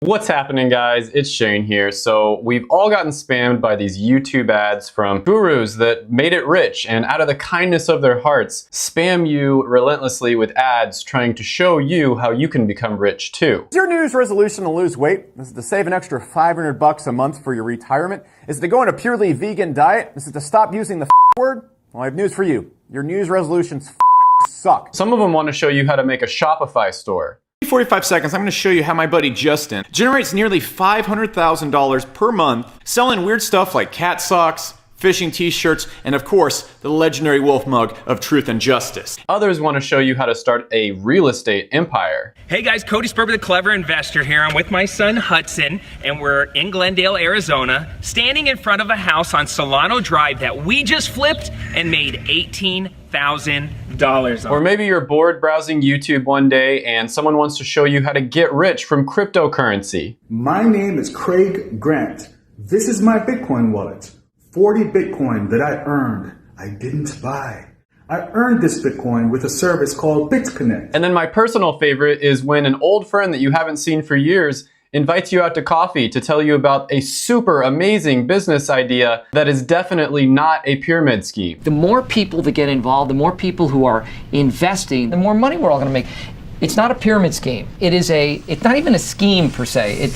What's happening, guys? It's Shane here. So we've all gotten spammed by these YouTube ads from gurus that made it rich and out of the kindness of their hearts spam you relentlessly with ads trying to show you how you can become rich too. Is your New Year's resolution to lose weight? Is it to save an extra $500 a month for your retirement? Is it to go on a purely vegan diet? Is it to stop using the word? Well, I have news for you. Your New Year's resolutions suck. Some of them want to show you how to make a Shopify store. 45 seconds, I'm going to show you how my buddy Justin generates nearly $500,000 per month selling weird stuff like cat socks, fishing t-shirts, and of course, the legendary wolf mug of truth and justice. Others want to show you how to start a real estate empire. Hey guys, Cody Sperber, the Clever Investor here. I'm with my son Hudson, and we're in Glendale, Arizona, standing in front of a house on Solano Drive that we just flipped and made $18,000 on. Or maybe you're bored browsing YouTube one day and someone wants to show you how to get rich from cryptocurrency. My name is Craig Grant. This is my Bitcoin wallet. 40 Bitcoin that I earned. I didn't buy. I earned this Bitcoin with a service called BitConnect. And then my personal favorite is when an old friend that you haven't seen for years invites you out to coffee to tell you about a super amazing business idea that is definitely not a pyramid scheme. The more people that get involved, the more people who are investing, the more money we're all going to make. It's not a pyramid scheme. It's not even a scheme per se.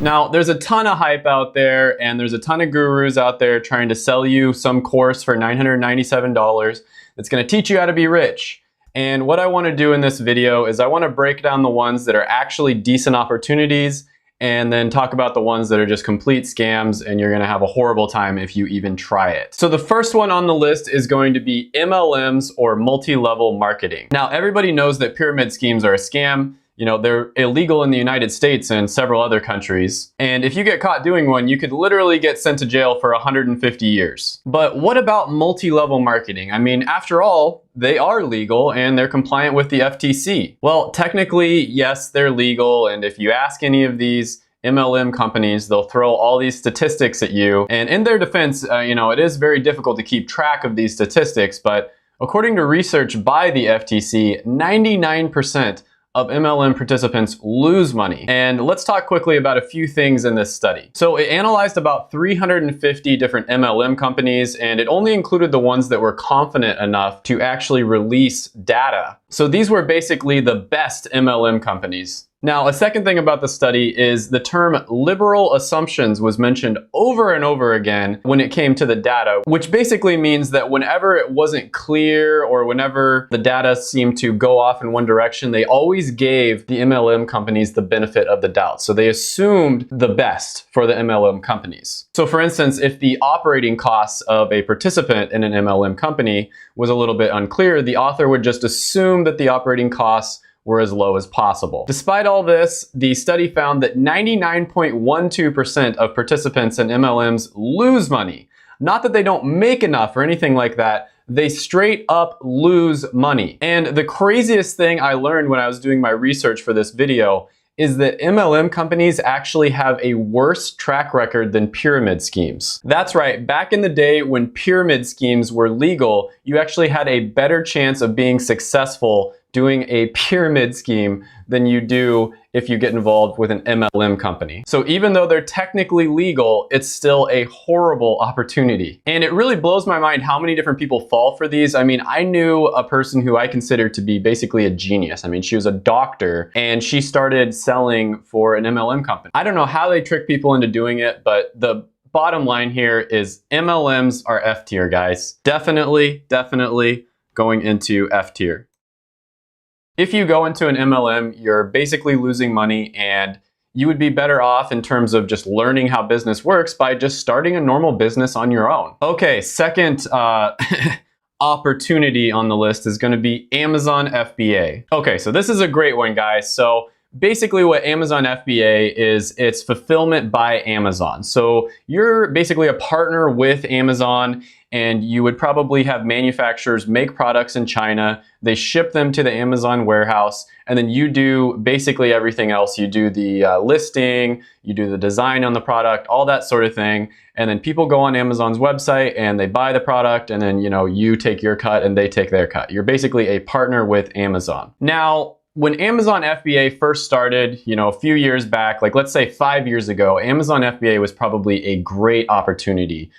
Now, there's a ton of hype out there, and there's a ton of gurus out there trying to sell you some course for $997 that's going to teach you how to be rich. And what I want to do in this video is I want to break down the ones that are actually decent opportunities and then talk about the ones that are just complete scams and you're going to have a horrible time if you even try it. So the first one on the list is going to be MLMs, or multi-level marketing. Now, everybody knows that pyramid schemes are a scam. You know, they're illegal in the United States and several other countries. And if you get caught doing one, you could literally get sent to jail for 150 years. But what about multi-level marketing? I mean, after all, they are legal and they're compliant with the FTC. Well, technically, yes, they're legal. And if you ask any of these MLM companies, they'll throw all these statistics at you. And in their defense, it is very difficult to keep track of these statistics. But according to research by the FTC, 99% of MLM participants lose money. And let's talk quickly about a few things in this study. So it analyzed about 350 different MLM companies, and it only included the ones that were confident enough to actually release data. So these were basically the best MLM companies. Now, a second thing about the study is the term liberal assumptions was mentioned over and over again when it came to the data, which basically means that whenever it wasn't clear or whenever the data seemed to go off in one direction, they always gave the MLM companies the benefit of the doubt. So they assumed the best for the MLM companies. So for instance, if the operating costs of a participant in an MLM company was a little bit unclear, the author would just assume that the operating costs were as low as possible. Despite all this, the study found that 99.12% of participants in MLMs lose money. Not that they don't make enough or anything like that, they straight up lose money. And the craziest thing I learned when I was doing my research for this video is that MLM companies actually have a worse track record than pyramid schemes. That's right, back in the day when pyramid schemes were legal, you actually had a better chance of being successful doing a pyramid scheme than you do if you get involved with an MLM company. So even though they're technically legal, it's still a horrible opportunity. And it really blows my mind how many different people fall for these. I mean, I knew a person who I consider to be basically a genius. I mean, she was a doctor and she started selling for an MLM company. I don't know how they trick people into doing it, but the bottom line here is MLMs are F tier, guys. Definitely going into F tier. If you go into an MLM, you're basically losing money, and you would be better off in terms of just learning how business works by just starting a normal business on your own. Okay, second opportunity on the list is going to be Amazon FBA. Okay, so this is a great one, guys. So basically what Amazon FBA is, it's fulfillment by Amazon. So you're basically a partner with Amazon, and you would probably have manufacturers make products in China. They ship them to the Amazon warehouse, and then you do basically everything else. You do the listing, you do the design on the product, all that sort of thing. And then people go on Amazon's website and they buy the product, and then you take your cut and they take their cut. You're basically a partner with Amazon. Now, when Amazon FBA first started, a few years back, like let's say 5 years ago, Amazon FBA was probably a great opportunity.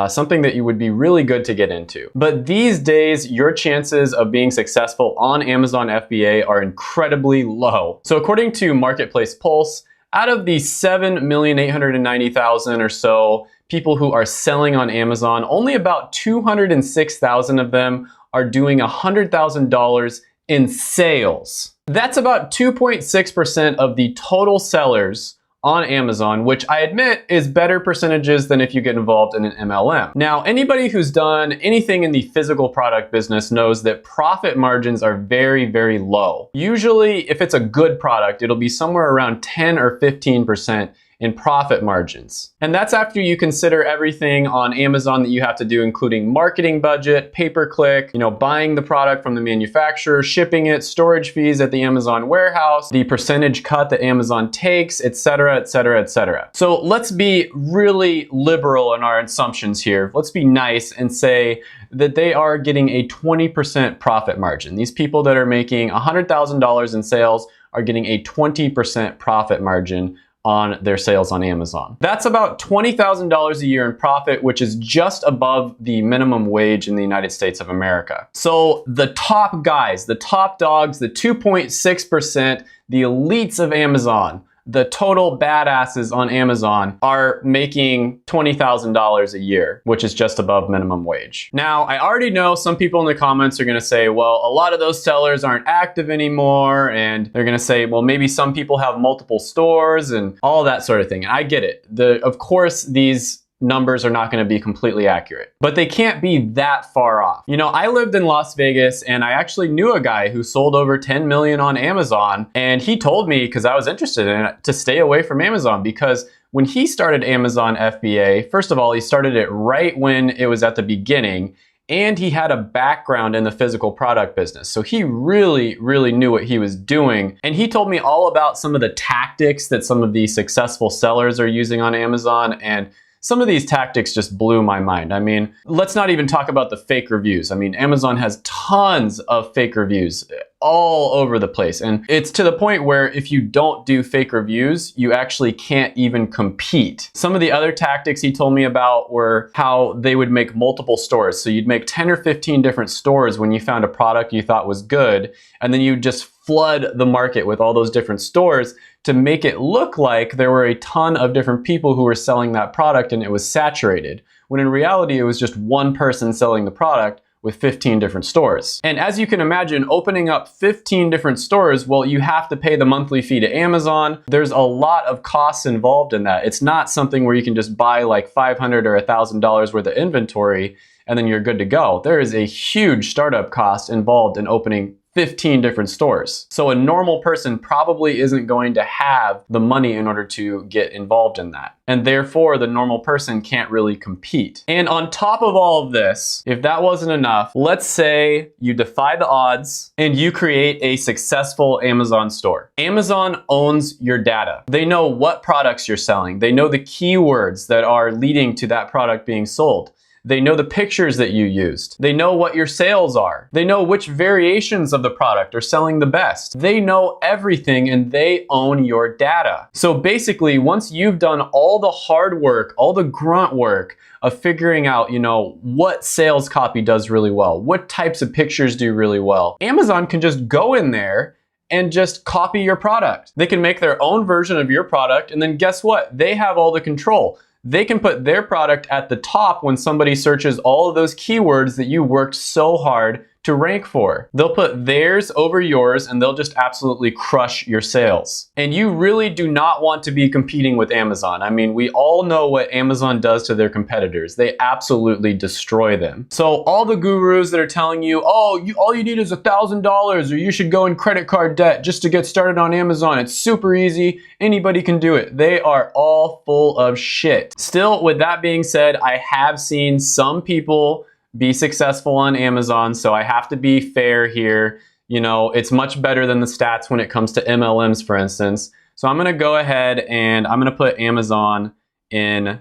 Something that you would be really good to get into. But these days, your chances of being successful on Amazon FBA are incredibly low. So according to Marketplace Pulse, out of the 7,890,000 or so people who are selling on Amazon, only about 206,000 of them are doing $100,000 in sales. That's about 2.6% of the total sellers on Amazon, which I admit is better percentages than if you get involved in an MLM. Now, anybody who's done anything in the physical product business knows that profit margins are very, very low. Usually, if it's a good product, it'll be somewhere around 10 or 15% in profit margins. And that's after you consider everything on Amazon that you have to do, including marketing budget, pay-per-click, buying the product from the manufacturer, shipping it, storage fees at the Amazon warehouse, the percentage cut that Amazon takes, etc., etc., etc. So let's be really liberal in our assumptions here. Let's be nice and say that they are getting a 20% profit margin. These people that are making $100,000 in sales are getting a 20% profit margin on their sales on Amazon. That's about $20,000 a year in profit, which is just above the minimum wage in the United States of America. So the top guys, the top dogs, the 2.6%, the elites of Amazon, the total badasses on Amazon are making $20,000 a year, which is just above minimum wage. Now, I already know some people in the comments are gonna say, well, a lot of those sellers aren't active anymore, and they're gonna say, well, maybe some people have multiple stores and all that sort of thing. And I get it. Of course, these numbers are not going to be completely accurate, but they can't be that far off. I lived in Las Vegas and I actually knew a guy who sold over 10 million on Amazon, and he told me, because I was interested in it, to stay away from Amazon because when he started Amazon FBA, first of all, he started it right when it was at the beginning, and he had a background in the physical product business. So he really, really knew what he was doing. And he told me all about some of the tactics that some of these successful sellers are using on Amazon, and some of these tactics just blew my mind. I mean, let's not even talk about the fake reviews. I mean, Amazon has tons of fake reviews all over the place. And it's to the point where if you don't do fake reviews, you actually can't even compete. Some of the other tactics he told me about were how they would make multiple stores. So you'd make 10 or 15 different stores when you found a product you thought was good, and then you just flood the market with all those different stores to make it look like there were a ton of different people who were selling that product and it was saturated, when in reality it was just one person selling the product with 15 different stores. And as you can imagine, opening up 15 different stores, well, you have to pay the monthly fee to Amazon. There's a lot of costs involved in that. It's not something where you can just buy like $500 or $1,000 worth of inventory and then you're good to go. There is a huge startup cost involved in opening 15 different stores. So a normal person probably isn't going to have the money in order to get involved in that. And therefore, the normal person can't really compete. And on top of all of this, if that wasn't enough, let's say you defy the odds and you create a successful Amazon store. Amazon owns your data. They know what products you're selling. They know the keywords that are leading to that product being sold. They know the pictures that you used. They know what your sales are. They know which variations of the product are selling the best. They know everything and they own your data. So basically, once you've done all the hard work, all the grunt work of figuring out, what sales copy does really well, what types of pictures do really well, Amazon can just go in there and just copy your product. They can make their own version of your product, and then guess what? They have all the control. They can put their product at the top when somebody searches all of those keywords that you worked so hard to rank for. They'll put theirs over yours and they'll just absolutely crush your sales. And you really do not want to be competing with Amazon. I mean, we all know what Amazon does to their competitors. They absolutely destroy them. So all the gurus that are telling you, oh, all you need is $1,000 or you should go in credit card debt just to get started on Amazon. It's super easy. Anybody can do it. They are all full of shit. Still, with that being said, I have seen some people be successful on Amazon, so I have to be fair here. It's much better than the stats when it comes to MLMs, for instance. So I'm gonna go ahead and I'm gonna put Amazon in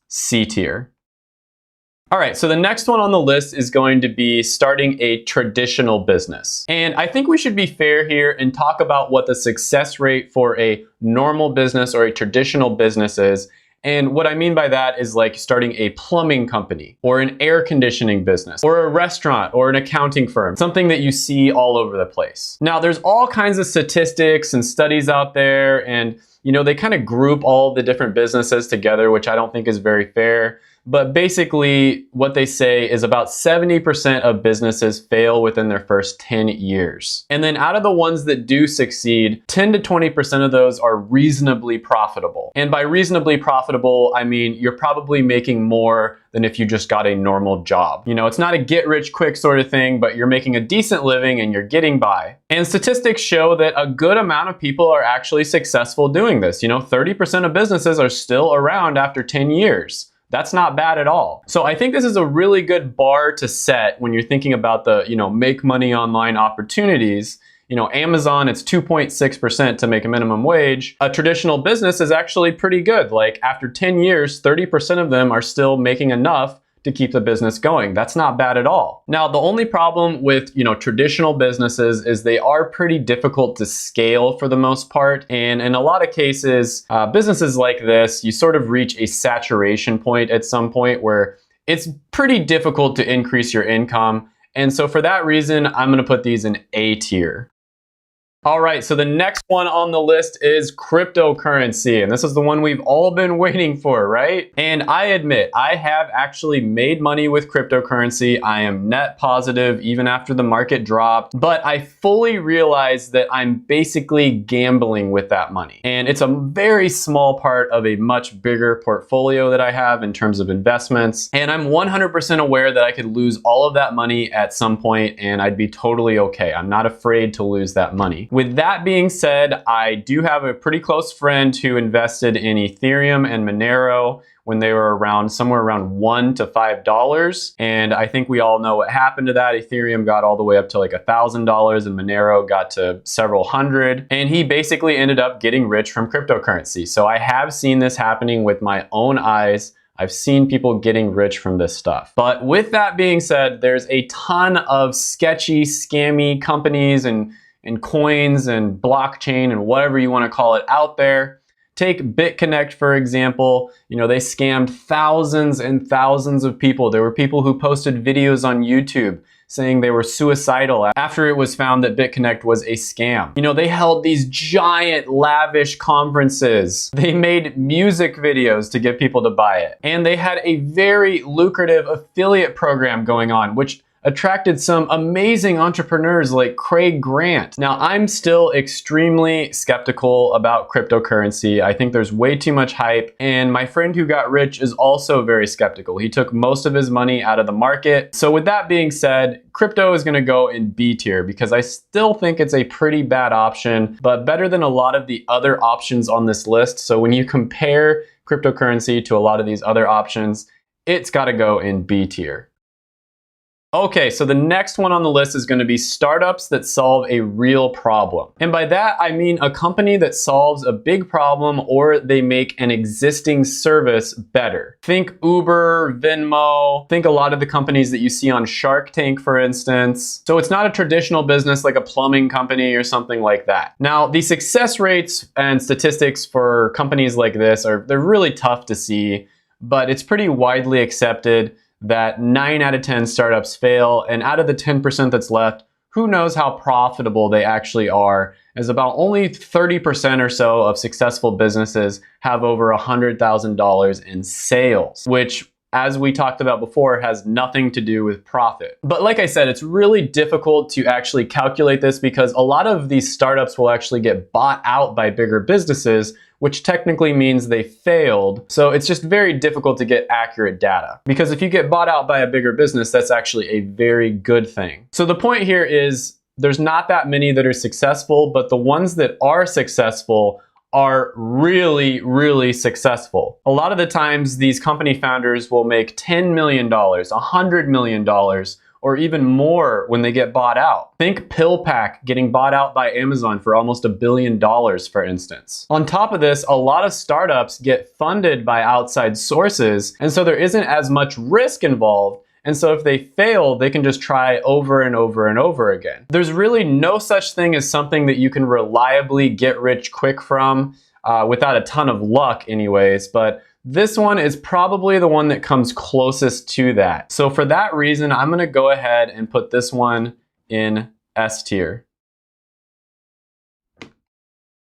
C tier. All right, so the next one on the list is going to be starting a traditional business. And I think we should be fair here and talk about what the success rate for a normal business or a traditional business is. And what I mean by that is like starting a plumbing company or an air conditioning business or a restaurant or an accounting firm, something that you see all over the place. Now, there's all kinds of statistics and studies out there, and they kind of group all the different businesses together, which I don't think is very fair. But basically, what they say is about 70% of businesses fail within their first 10 years. And then out of the ones that do succeed, 10 to 20% of those are reasonably profitable. And by reasonably profitable, I mean you're probably making more than if you just got a normal job. It's not a get rich quick sort of thing, but you're making a decent living and you're getting by. And statistics show that a good amount of people are actually successful doing this. 30% of businesses are still around after 10 years. That's not bad at all. So I think this is a really good bar to set when you're thinking about the, make money online opportunities. Amazon, it's 2.6% to make a minimum wage. A traditional business is actually pretty good. Like after 10 years, 30% of them are still making enough to keep the business going. That's not bad at all. Now, the only problem with, traditional businesses is they are pretty difficult to scale for the most part. And in a lot of cases, businesses like this, you sort of reach a saturation point at some point where it's pretty difficult to increase your income. And so for that reason, I'm gonna put these in A tier. All right, so the next one on the list is cryptocurrency, and this is the one we've all been waiting for, right? And I admit, I have actually made money with cryptocurrency. I am net positive even after the market dropped, but I fully realize that I'm basically gambling with that money. And it's a very small part of a much bigger portfolio that I have in terms of investments. And I'm 100% aware that I could lose all of that money at some point and I'd be totally okay. I'm not afraid to lose that money. With that being said, I do have a pretty close friend who invested in Ethereum and Monero when they were somewhere around $1 to $5. And I think we all know what happened to that. Ethereum got all the way up to like $1,000 and Monero got to several hundred. And he basically ended up getting rich from cryptocurrency. So I have seen this happening with my own eyes. I've seen people getting rich from this stuff. But with that being said, there's a ton of sketchy, scammy companies and coins and blockchain and whatever you want to call it out there. Take BitConnect, for example. They scammed thousands and thousands of people. There were people who posted videos on YouTube saying they were suicidal after it was found that BitConnect was a scam. They held these giant, lavish conferences. They made music videos to get people to buy it. And they had a very lucrative affiliate program going on, which attracted some amazing entrepreneurs like Craig Grant. Now, I'm still extremely skeptical about cryptocurrency. I think there's way too much hype. And my friend who got rich is also very skeptical. He took most of his money out of the market. So with that being said, crypto is gonna go in B tier because I still think it's a pretty bad option, but better than a lot of the other options on this list. So when you compare cryptocurrency to a lot of these other options, it's gotta go in B tier. Okay, so the next one on the list is going to be startups that solve a real problem. And by that, I mean a company that solves a big problem or they make an existing service better. Think Uber, Venmo, think a lot of the companies that you see on Shark Tank, for instance. So it's not a traditional business like a plumbing company or something like that. Now, the success rates and statistics for companies like this they're really tough to see, but it's pretty widely accepted that 9 out of 10 startups fail, and out of the 10% that's left, who knows how profitable they actually are, as about only 30% or so of successful businesses have over $100,000 in sales, which, as we talked about before, has nothing to do with profit. But like I said, it's really difficult to actually calculate this because a lot of these startups will actually get bought out by bigger businesses, which technically means they failed. So it's just very difficult to get accurate data. Because if you get bought out by a bigger business, that's actually a very good thing. So the point here is there's not that many that are successful, but the ones that are successful are really, really successful. A lot of the times, these company founders will make $10 million, $100 million, or even more when they get bought out. Think PillPack getting bought out by Amazon for almost $1 billion, for instance. On top of this, a lot of startups get funded by outside sources, and so there isn't as much risk involved. And so if they fail, they can just try over and over and over again. There's really no such thing as something that you can reliably get rich quick from without a ton of luck anyways, but this one is probably the one that comes closest to that. So for that reason, I'm gonna go ahead and put this one in S tier.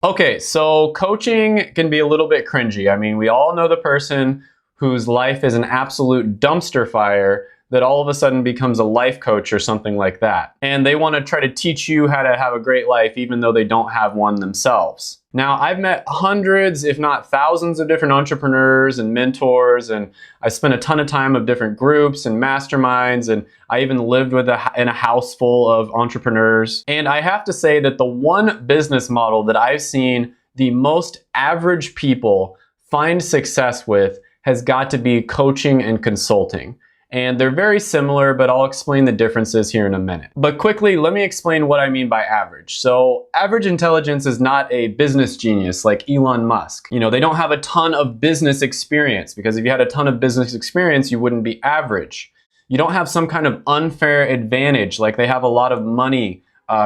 Okay, so coaching can be a little bit cringy. I mean, we all know the person whose life is an absolute dumpster fire that all of a sudden becomes a life coach or something like that. And they want to try to teach you how to have a great life even though they don't have one themselves. Now, I've met hundreds, if not thousands of different entrepreneurs and mentors, and I spent a ton of time of different groups and masterminds, and I even lived in a house full of entrepreneurs. And I have to say that the one business model that I've seen the most average people find success with has got to be coaching and consulting. And they're very similar, but I'll explain the differences here in a minute. But quickly, let me explain what I mean by average. So average intelligence is not a business genius like Elon Musk. You know, they don't have a ton of business experience, because if you had a ton of business experience, you wouldn't be average. You don't have some kind of unfair advantage, like they have a lot of money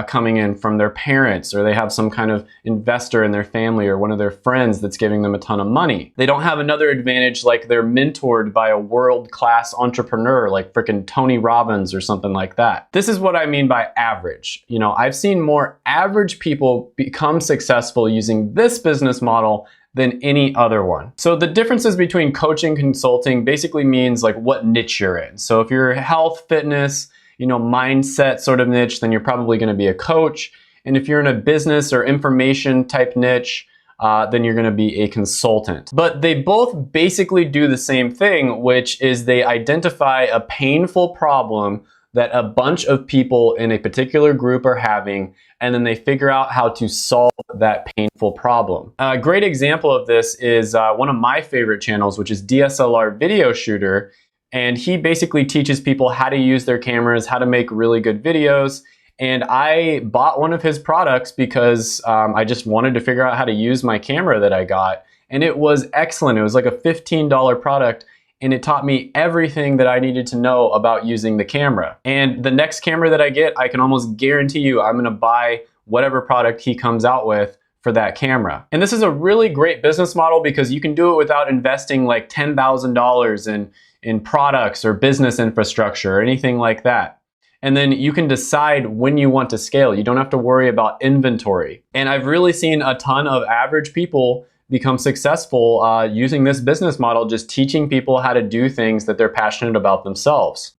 coming in from their parents, or they have some kind of investor in their family or one of their friends that's giving them a ton of money. They don't have another advantage like they're mentored by a world-class entrepreneur like frickin' Tony Robbins or something like that. This is what I mean by average. You know, I've seen more average people become successful using this business model than any other one. So the differences between coaching and consulting basically means like what niche you're in. So if you're health, fitness, you know, mindset sort of niche, then you're probably going to be a coach. And if you're in a business or information type niche, then you're going to be a consultant. But they both basically do the same thing, which is they identify a painful problem that a bunch of people in a particular group are having, and then they figure out how to solve that painful problem. A great example of this is one of my favorite channels, which is DSLR Video Shooter. And he basically teaches people how to use their cameras, how to make really good videos. And I bought one of his products because I just wanted to figure out how to use my camera that I got. And it was excellent. It was like a $15 product, and it taught me everything that I needed to know about using the camera. And the next camera that I get, I can almost guarantee you I'm gonna buy whatever product he comes out with for that camera. And this is a really great business model because you can do it without investing like $10,000 in products or business infrastructure or anything like that. And then you can decide when you want to scale. You don't have to worry about inventory. And I've really seen a ton of average people become successful using this business model, just teaching people how to do things that they're passionate about themselves.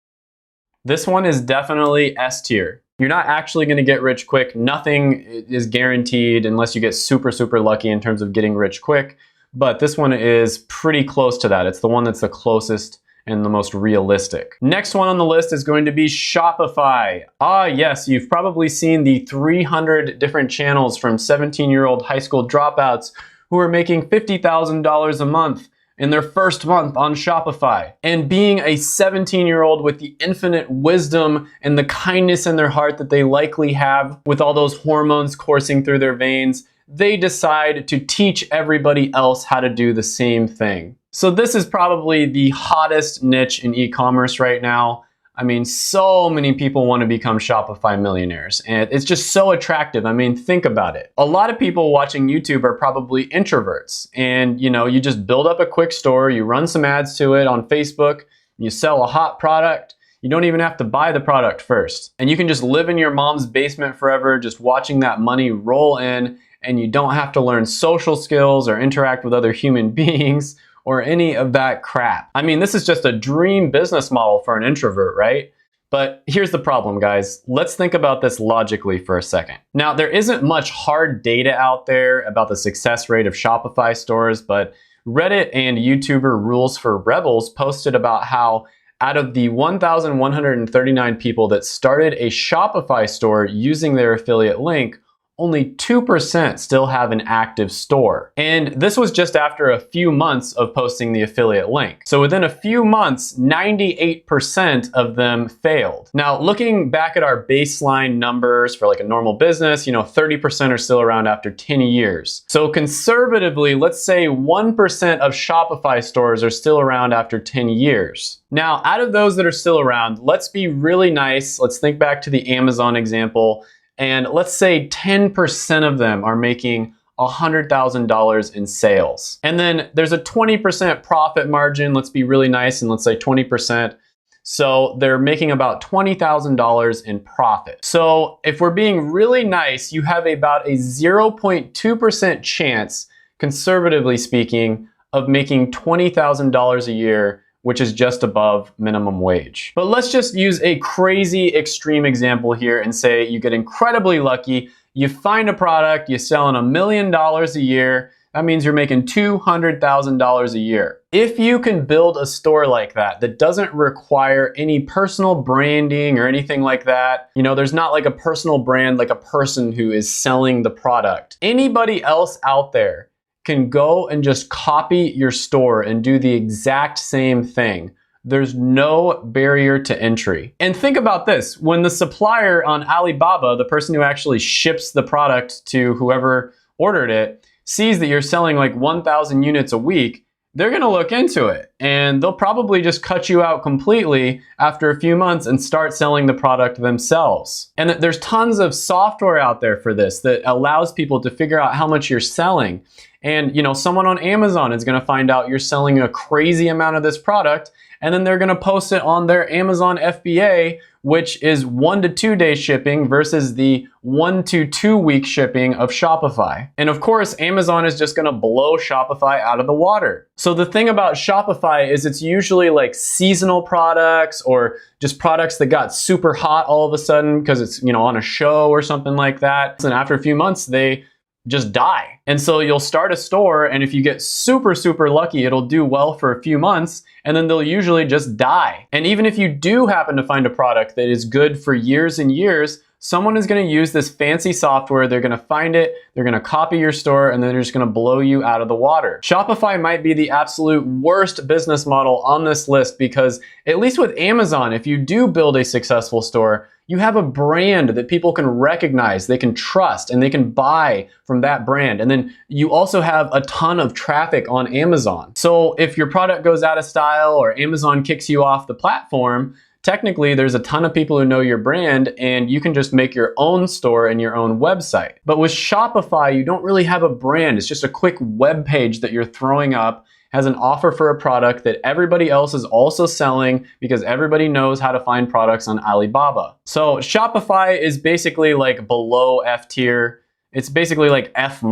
This one is definitely S tier. You're not actually going to get rich quick. Nothing is guaranteed unless you get super, super lucky in terms of getting rich quick. But this one is pretty close to that. It's the one that's the closest and the most realistic. Next one on the list is going to be Shopify. Ah, yes, you've probably seen the 300 different channels from 17-year-old high school dropouts who are making $50,000 a month in their first month on Shopify. And being a 17-year-old with the infinite wisdom and the kindness in their heart that they likely have with all those hormones coursing through their veins, they decide to teach everybody else how to do the same thing. So this is probably the hottest niche in e-commerce right now. I mean, so many people want to become Shopify millionaires, and it's just so attractive. I mean, think about it. A lot of people watching YouTube are probably introverts, and you know, you just build up a quick store, you run some ads to it on Facebook, you sell a hot product. You don't even have to buy the product first. And you can just live in your mom's basement forever, just watching that money roll in, and you don't have to learn social skills or interact with other human beings or any of that crap. I mean, this is just a dream business model for an introvert, right? But here's the problem, guys. Let's think about this logically for a second. Now, there isn't much hard data out there about the success rate of Shopify stores, but Reddit and YouTuber Rules for Rebels posted about how out of the 1,139 people that started a Shopify store using their affiliate link, only 2% still have an active store. And this was just after a few months of posting the affiliate link. So within a few months, 98% of them failed. Now, looking back at our baseline numbers for like a normal business, 30% are still around after 10 years. So conservatively, let's say 1% of Shopify stores are still around after 10 years. Now, out of those that are still around, let's be really nice. Let's think back to the Amazon example. And let's say 10% of them are making $100,000 in sales. And then there's a 20% profit margin. Let's be really nice and let's say 20%. So they're making about $20,000 in profit. So if we're being really nice, you have about a 0.2% chance, conservatively speaking, of making $20,000 a year, which is just above minimum wage. But let's just use a crazy extreme example here and say you get incredibly lucky, you find a product, you sell $1 million a year, that means you're making $200,000 a year. If you can build a store like that doesn't require any personal branding or anything like that, there's not like a personal brand, like a person who is selling the product. Anybody else out there can go and just copy your store and do the exact same thing. There's no barrier to entry. And think about this, when the supplier on Alibaba, the person who actually ships the product to whoever ordered it, sees that you're selling like 1,000 units a week, they're gonna look into it and they'll probably just cut you out completely after a few months and start selling the product themselves. And there's tons of software out there for this that allows people to figure out how much you're selling. And someone on Amazon is gonna find out you're selling a crazy amount of this product, and then they're gonna post it on their Amazon FBA, which is 1 to 2 day shipping versus the 1 to 2 week shipping of Shopify. And of course, Amazon is just gonna blow Shopify out of the water. So the thing about Shopify is it's usually like seasonal products or just products that got super hot all of a sudden because it's, on a show or something like that. And after a few months, they just die. And so you'll start a store, and if you get super, super lucky, it'll do well for a few months, and then they'll usually just die. And even if you do happen to find a product that is good for years and years, someone is gonna use this fancy software, they're gonna find it, they're gonna copy your store, and then they're just gonna blow you out of the water. Shopify might be the absolute worst business model on this list because, at least with Amazon, if you do build a successful store, you have a brand that people can recognize, they can trust, and they can buy from that brand. And then you also have a ton of traffic on Amazon. So if your product goes out of style or Amazon kicks you off the platform, technically there's a ton of people who know your brand and you can just make your own store and your own website. But with Shopify, you don't really have a brand. It's just a quick web page that you're throwing up, has an offer for a product that everybody else is also selling because everybody knows how to find products on Alibaba. So Shopify is basically like below F tier. It's basically like F-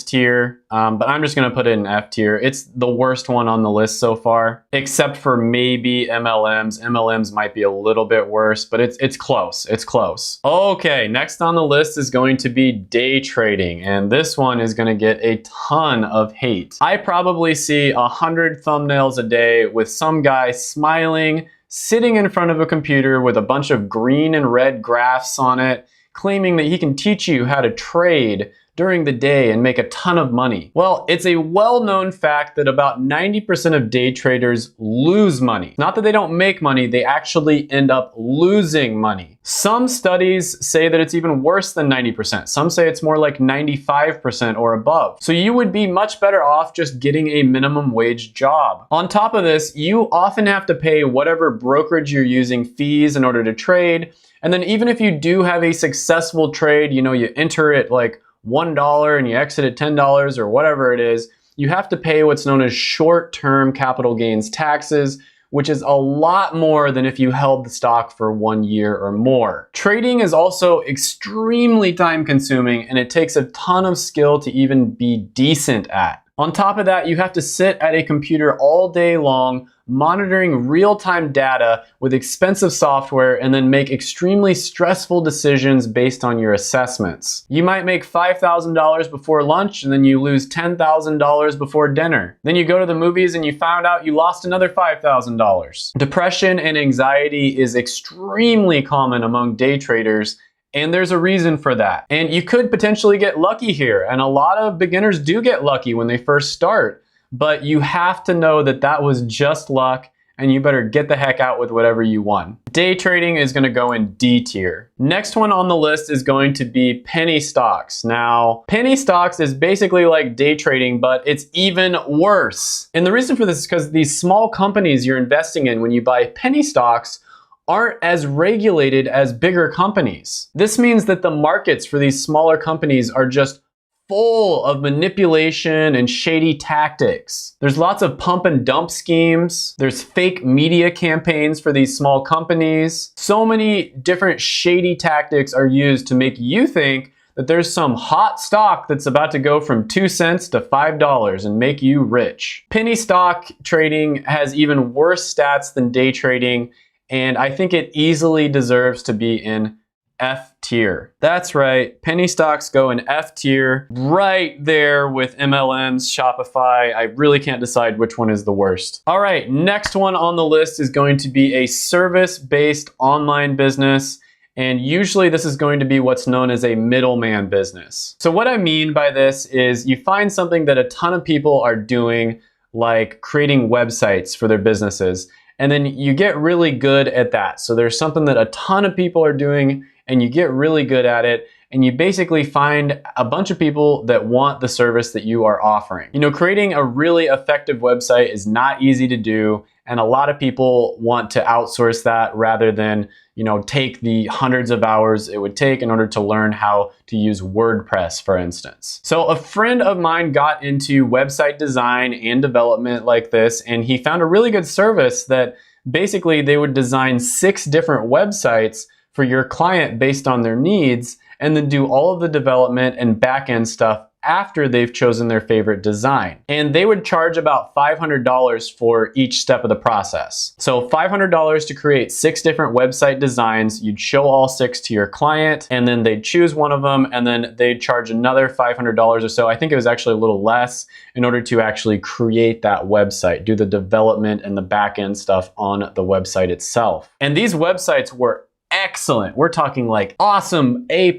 tier, but I'm just gonna put it in F tier. It's the worst one on the list so far, except for maybe MLMs. MLMs might be a little bit worse, but it's close, it's close. Okay, next on the list is going to be day trading, and this one is gonna get a ton of hate. I probably see 100 thumbnails a day with some guy smiling, sitting in front of a computer with a bunch of green and red graphs on it, claiming that he can teach you how to trade during the day and make a ton of money. Well, it's a well-known fact that about 90% of day traders lose money. Not that they don't make money, they actually end up losing money. Some studies say that it's even worse than 90%. Some say it's more like 95% or above. So you would be much better off just getting a minimum wage job. On top of this, you often have to pay whatever brokerage you're using fees in order to trade. And then even if you do have a successful trade, you enter it like $1 and you exit at $10 or whatever it is, you have to pay what's known as short-term capital gains taxes, which is a lot more than if you held the stock for 1 year or more. Trading is also extremely time consuming and it takes a ton of skill to even be decent at. On top of that, you have to sit at a computer all day long, monitoring real-time data with expensive software and then make extremely stressful decisions based on your assessments. You might make $5,000 before lunch and then you lose $10,000 before dinner. Then you go to the movies and you found out you lost another $5,000. Depression and anxiety is extremely common among day traders, And there's a reason for that. And you could potentially get lucky here. And a lot of beginners do get lucky when they first start. But you have to know that that was just luck, and you better get the heck out with whatever you won. Day trading is going to go in D tier. Next one on the list is going to be penny stocks. Now, penny stocks is basically like day trading, but it's even worse. And the reason for this is because these small companies you're investing in when you buy penny stocks aren't as regulated as bigger companies. This means that the markets for these smaller companies are just full of manipulation and shady tactics. There's lots of pump and dump schemes. There's fake media campaigns for these small companies. So many different shady tactics are used to make you think that there's some hot stock that's about to go from 2 cents to $5 and make you rich. Penny stock trading has even worse stats than day trading, and I think it easily deserves to be in F tier. That's right, penny stocks go in F tier, right there with MLMs, Shopify. I really can't decide which one is the worst. All right, next one on the list is going to be a service-based online business. And usually this is going to be what's known as a middleman business. So what I mean by this is you find something that a ton of people are doing, like creating websites for their businesses, and then you get really good at that. So there's something that a ton of people are doing, and you get really good at it, and you basically find a bunch of people that want the service that you are offering. You know, creating a really effective website is not easy to do, and a lot of people want to outsource that rather than, you know, take the hundreds of hours it would take in order to learn how to use WordPress, for instance. So a friend of mine got into website design and development like this, and he found a really good service that basically they would design 6 different websites for your client based on their needs, and then do all of the development and back-end stuff after they've chosen their favorite design. And they would charge about $500 for each step of the process. So $500 to create 6 different website designs. You'd show all 6 to your client, and then they'd choose one of them, and then they'd charge another $500 or so. I think it was actually a little less, in order to actually create that website, do the development and the back-end stuff on the website itself. And these websites were excellent. We're talking like awesome A++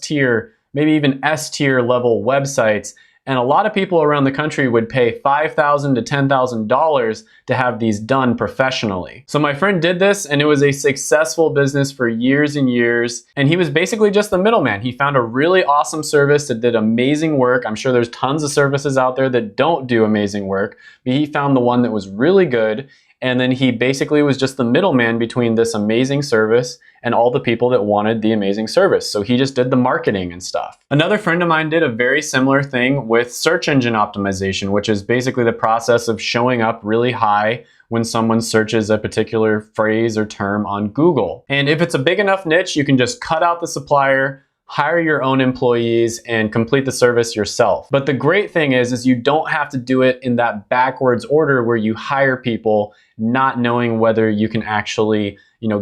tier, maybe even S tier level websites. And a lot of people around the country would pay $5,000 to $10,000 to have these done professionally. So my friend did this, and it was a successful business for years and years. And he was basically just the middleman. He found a really awesome service that did amazing work. I'm sure there's tons of services out there that don't do amazing work, but he found the one that was really good. And then he basically was just the middleman between this amazing service and all the people that wanted the amazing service. So he just did the marketing and stuff. Another friend of mine did a very similar thing with search engine optimization, which is basically the process of showing up really high when someone searches a particular phrase or term on Google. And if it's a big enough niche, you can just cut out the supplier, hire your own employees, and complete the service yourself. But the great thing is you don't have to do it in that backwards order where you hire people not knowing whether you can actually,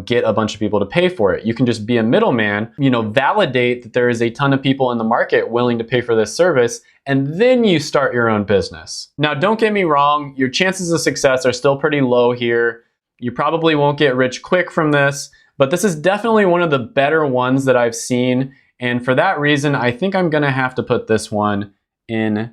get a bunch of people to pay for it. You can just be a middleman, validate that there is a ton of people in the market willing to pay for this service, and then you start your own business. Now, don't get me wrong, your chances of success are still pretty low here. You probably won't get rich quick from this, but this is definitely one of the better ones that I've seen. And for that reason, I think I'm gonna have to put this one in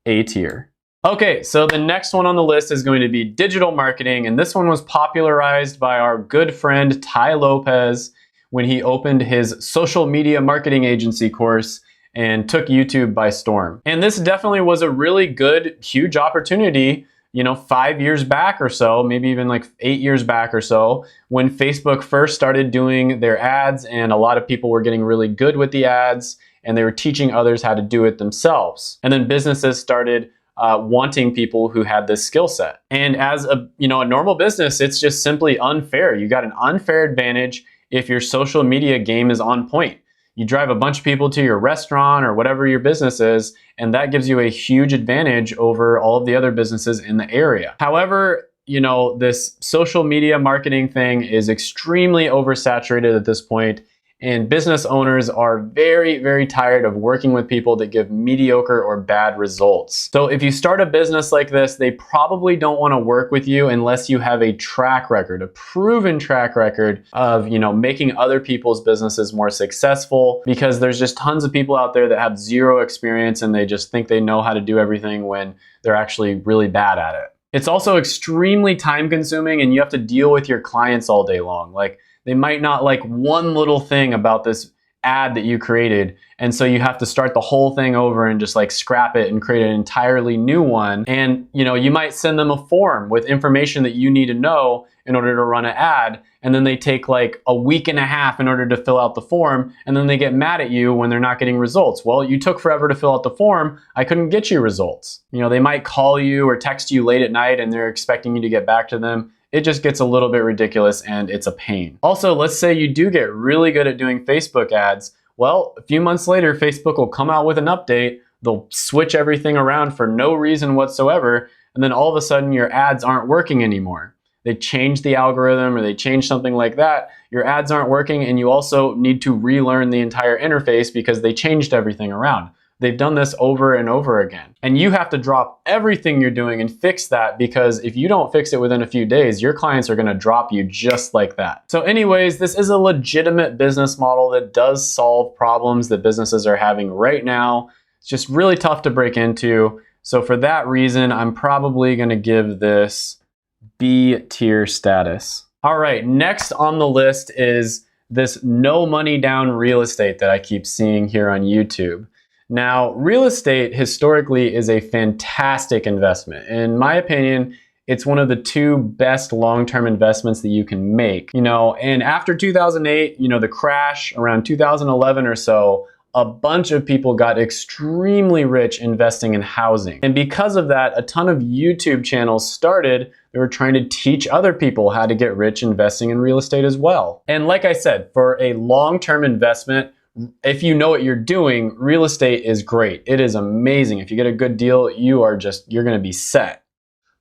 A tier. Okay, so the next one on the list is going to be digital marketing, and this one was popularized by our good friend Tai Lopez when he opened his social media marketing agency course and took YouTube by storm. And this definitely was a really good, huge opportunity, 5 years back or so, maybe even like 8 years back or so, when Facebook first started doing their ads, and a lot of people were getting really good with the ads, and they were teaching others how to do it themselves. And then businesses started wanting people who had this skill set. And as a normal business, it's just simply unfair. You got an unfair advantage if your social media game is on point. You drive a bunch of people to your restaurant or whatever your business is, and that gives you a huge advantage over all of the other businesses in the area. However, this social media marketing thing is extremely oversaturated at this point, And business owners are very, very tired of working with people that give mediocre or bad results. So if you start a business like this, they probably don't want to work with you unless you have a track record, a proven track record of, making other people's businesses more successful, because there's just tons of people out there that have zero experience and they just think they know how to do everything when they're actually really bad at it. It's also extremely time consuming and you have to deal with your clients all day long. Like, they might not like one little thing about this ad that you created, and so you have to start the whole thing over and just like scrap it and create an entirely new one. And you might send them a form with information that you need to know in order to run an ad, and then they take like a week and a half in order to fill out the form, and then they get mad at you when they're not getting results. Well, you took forever to fill out the form, I couldn't get you results. They might call you or text you late at night and they're expecting you to get back to them. It just gets a little bit ridiculous and it's a pain. Also, let's say you do get really good at doing Facebook ads. Well, a few months later, Facebook will come out with an update. They'll switch everything around for no reason whatsoever. And then all of a sudden your ads aren't working anymore. They change the algorithm or they change something like that. Your ads aren't working and you also need to relearn the entire interface because they changed everything around. They've done this over and over again. And you have to drop everything you're doing and fix that, because if you don't fix it within a few days, your clients are gonna drop you just like that. So anyways, this is a legitimate business model that does solve problems that businesses are having right now. It's just really tough to break into. So for that reason, I'm probably gonna give this B tier status. All right, next on the list is this no money down real estate that I keep seeing here on YouTube. Now, real estate historically is a fantastic investment. In my opinion, it's one of the two best long-term investments that you can make. And after 2008, the crash around 2011 or so, a bunch of people got extremely rich investing in housing. And because of that, a ton of YouTube channels started. They were trying to teach other people how to get rich investing in real estate as well. And like I said, for a long-term investment, if you know what you're doing, real estate is great. It is amazing. If you get a good deal, you're going to be set.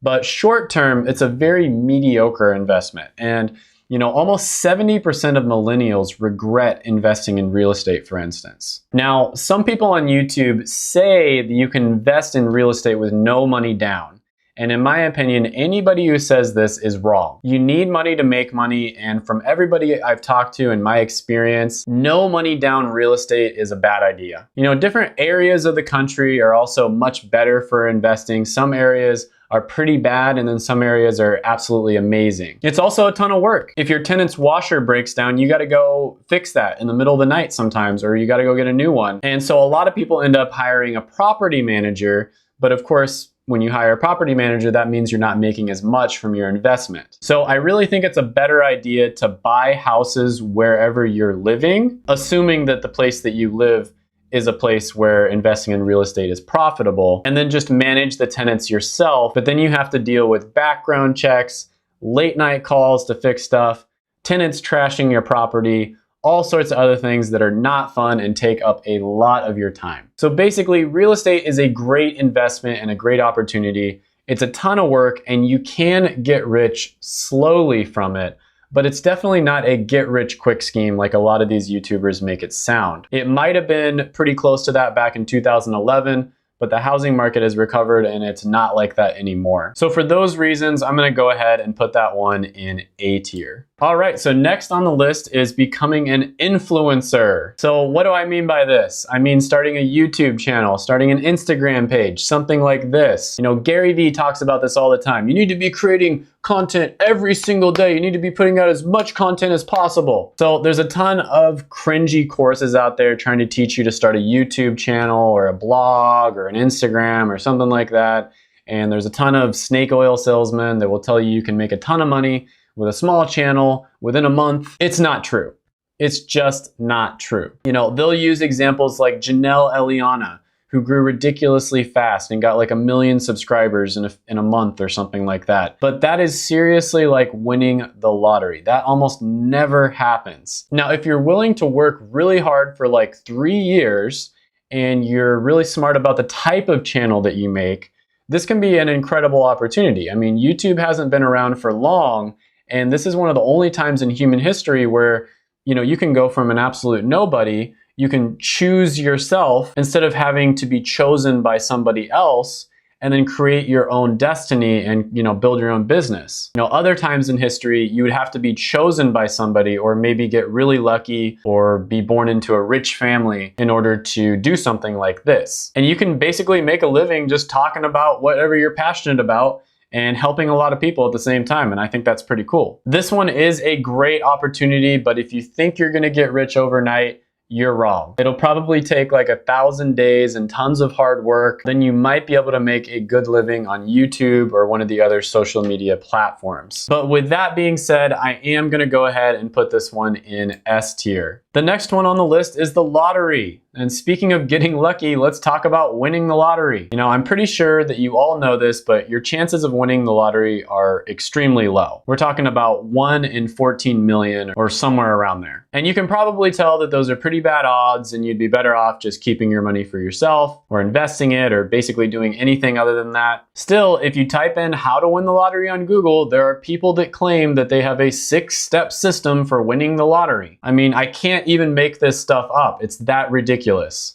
But short term, it's a very mediocre investment. And almost 70% of millennials regret investing in real estate, for instance. Now, some people on YouTube say that you can invest in real estate with no money down. And in my opinion, anybody who says this is wrong. You need money to make money, and from everybody I've talked to in my experience, no money down real estate is a bad idea. Different areas of the country are also much better for investing. Some areas are pretty bad, and then some areas are absolutely amazing. It's also a ton of work. If your tenant's washer breaks down, you gotta go fix that in the middle of the night sometimes, or you gotta go get a new one. And so a lot of people end up hiring a property manager, but of course, when you hire a property manager, that means you're not making as much from your investment. So I really think it's a better idea to buy houses wherever you're living, assuming that the place that you live is a place where investing in real estate is profitable, and then just manage the tenants yourself. But then you have to deal with background checks, late night calls to fix stuff, tenants trashing your property, all sorts of other things that are not fun and take up a lot of your time. So basically, real estate is a great investment and a great opportunity. It's a ton of work and you can get rich slowly from it, but it's definitely not a get rich quick scheme like a lot of these YouTubers make it sound. It might have been pretty close to that back in 2011, but the housing market has recovered and it's not like that anymore. So for those reasons, I'm gonna go ahead and put that one in A tier. All right, so next on the list is becoming an influencer. So what do I mean by this? I mean starting a YouTube channel, starting an Instagram page, something like this. Gary Vee talks about this all the time. You need to be creating content every single day. You need to be putting out as much content as possible. So there's a ton of cringy courses out there trying to teach you to start a YouTube channel or a blog or an Instagram or something like that. And there's a ton of snake oil salesmen that will tell you you can make a ton of money with a small channel within a month. It's not true. It's just not true. They'll use examples like Janelle Eliana, who grew ridiculously fast and got like 1 million subscribers in a month or something like that. But that is seriously like winning the lottery. That almost never happens. Now, if you're willing to work really hard for like 3 years and you're really smart about the type of channel that you make, this can be an incredible opportunity. I mean, YouTube hasn't been around for long, and this is one of the only times in human history where you can go from an absolute nobody, you can choose yourself instead of having to be chosen by somebody else, and then create your own destiny and build your own business. Other times in history, you would have to be chosen by somebody, or maybe get really lucky or be born into a rich family in order to do something like this. And you can basically make a living just talking about whatever you're passionate about and helping a lot of people at the same time. And I think that's pretty cool. This one is a great opportunity, but if you think you're gonna get rich overnight, you're wrong. It'll probably take like 1,000 days and tons of hard work. Then you might be able to make a good living on YouTube or one of the other social media platforms. But with that being said, I am gonna go ahead and put this one in S tier. The next one on the list is the lottery. And speaking of getting lucky, let's talk about winning the lottery. I'm pretty sure that you all know this, but your chances of winning the lottery are extremely low. We're talking about 1 in 14 million or somewhere around there. And you can probably tell that those are pretty bad odds, and you'd be better off just keeping your money for yourself or investing it or basically doing anything other than that. Still, if you type in how to win the lottery on Google, there are people that claim that they have a 6-step system for winning the lottery. I mean, I can't even make this stuff up. It's that ridiculous.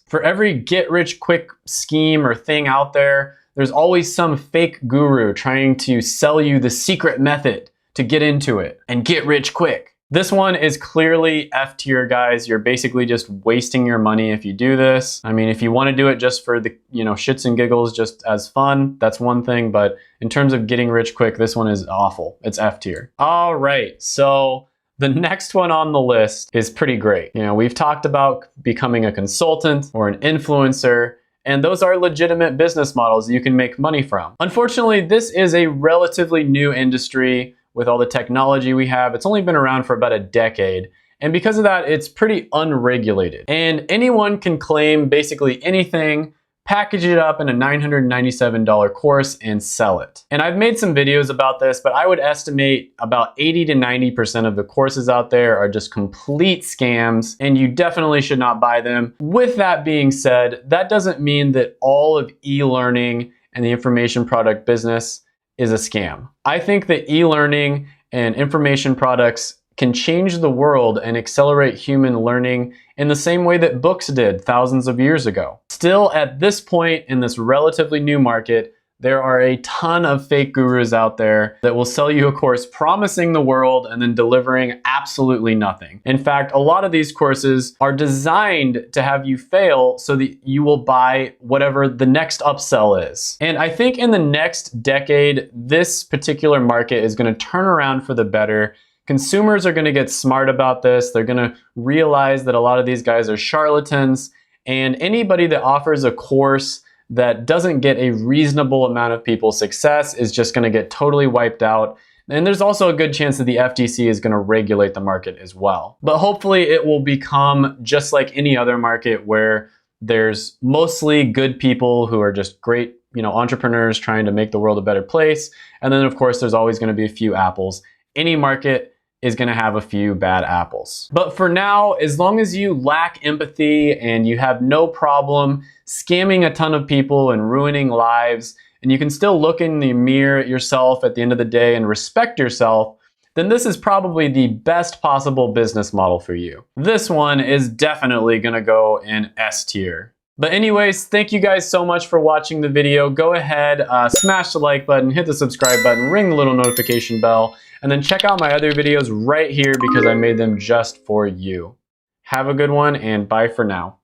For every get-rich-quick scheme or thing out there, there's always some fake guru trying to sell you the secret method to get into it and get rich quick. This one is clearly F tier, guys. You're basically just wasting your money if you do this. I mean, if you want to do it just for the, shits and giggles, just as fun, that's one thing. But in terms of getting rich quick, this one is awful. It's F tier. All right, so the next one on the list is pretty great. We've talked about becoming a consultant or an influencer, and those are legitimate business models that you can make money from. Unfortunately, this is a relatively new industry with all the technology we have. It's only been around for about a decade. And because of that, it's pretty unregulated. And anyone can claim basically anything, package it up in a $997 course and sell it. And I've made some videos about this, but I would estimate about 80 to 90% of the courses out there are just complete scams, and you definitely should not buy them. With that being said, that doesn't mean that all of e-learning and the information product business is a scam. I think that e-learning and information products can change the world and accelerate human learning in the same way that books did thousands of years ago. Still, at this point in this relatively new market, there are a ton of fake gurus out there that will sell you a course promising the world and then delivering absolutely nothing. In fact, a lot of these courses are designed to have you fail so that you will buy whatever the next upsell is. And I think in the next decade, this particular market is going to turn around for the better. Consumers are going to get smart about this. They're going to realize that a lot of these guys are charlatans, and anybody that offers a course that doesn't get a reasonable amount of people success is just going to get totally wiped out. And there's also a good chance that the FTC is going to regulate the market as well. But hopefully it will become just like any other market where there's mostly good people who are just great, entrepreneurs trying to make the world a better place. And then of course, there's always going to be a few apples. Any market is going to have a few bad apples. But for now, as long as you lack empathy and you have no problem scamming a ton of people and ruining lives, and you can still look in the mirror at yourself at the end of the day and respect yourself, then this is probably the best possible business model for you. This one is definitely going to go in S tier. But anyways, thank you guys so much for watching the video. Go ahead, smash the like button, hit the subscribe button, ring the little notification bell, and then check out my other videos right here because I made them just for you. Have a good one, and bye for now.